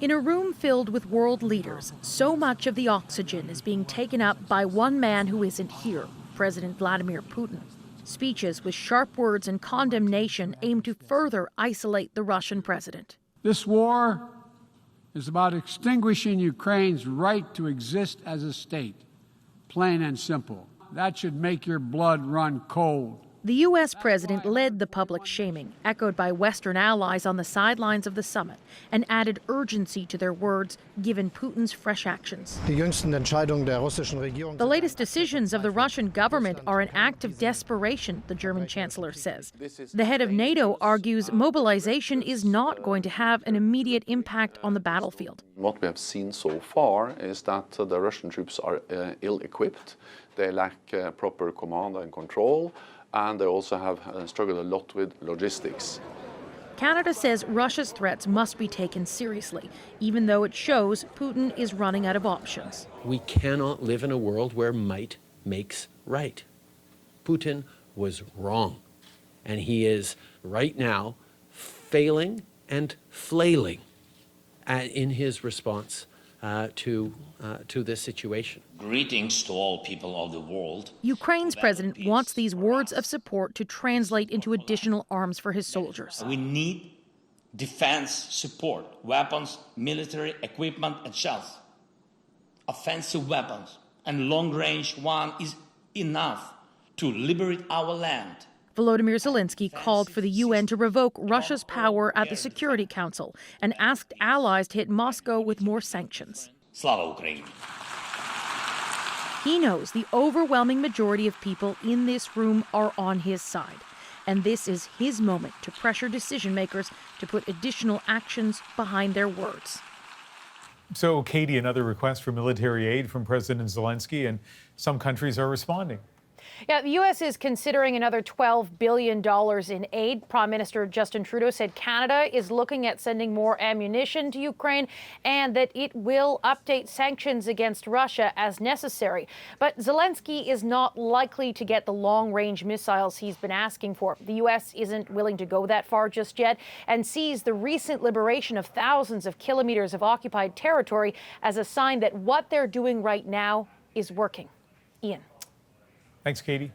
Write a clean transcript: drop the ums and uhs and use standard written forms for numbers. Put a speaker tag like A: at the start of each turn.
A: In a room filled with world leaders, so much of the oxygen is being taken up by one man who isn't here, President Vladimir Putin. Speeches with sharp words and condemnation aim to further isolate the Russian president.
B: This war is about extinguishing Ukraine's right to exist as a state, plain and simple. That should make your blood run cold.
A: The U.S. president led the public shaming, echoed by Western allies on the sidelines of the summit, and added urgency to their words, given Putin's fresh actions. The latest decisions of the Russian government are an act of desperation, the German chancellor says. The head of NATO argues mobilization is not going to have an immediate impact on the battlefield.
C: What we have seen so far is that the Russian troops are ill-equipped. They lack proper command and control. And they also have struggled a lot with logistics.
A: Canada says Russia's threats must be taken seriously, even though it shows Putin is running out of options.
D: We cannot live in a world where might makes right. Putin was wrong, and he is right now failing and flailing in his response to this situation.
E: Greetings to all people of the world.
A: Ukraine's president wants these words of support to translate into additional arms for his soldiers.
E: We need defense support, weapons, military equipment and shells. Offensive weapons and long-range one is enough to liberate our land.
A: Volodymyr Zelensky called for the UN to revoke Russia's power at the Security Council and asked allies to hit Moscow with more sanctions.
E: Slava Ukraine.
A: He knows the overwhelming majority of people in this room are on his side. And this is his moment to pressure decision makers to put additional actions behind their words.
F: So, Katie, another request for military aid from President Zelensky, and some countries are responding.
G: Yeah, the U.S. is considering another $12 billion in aid. Prime Minister Justin Trudeau said Canada is looking at sending more ammunition to Ukraine and that it will update sanctions against Russia as necessary. But Zelensky is not likely to get the long-range missiles he's been asking for. The U.S. isn't willing to go that far just yet and sees the recent liberation of thousands of kilometers of occupied territory as a sign that what they're doing right now is working. Ian.
F: Thanks, Katie.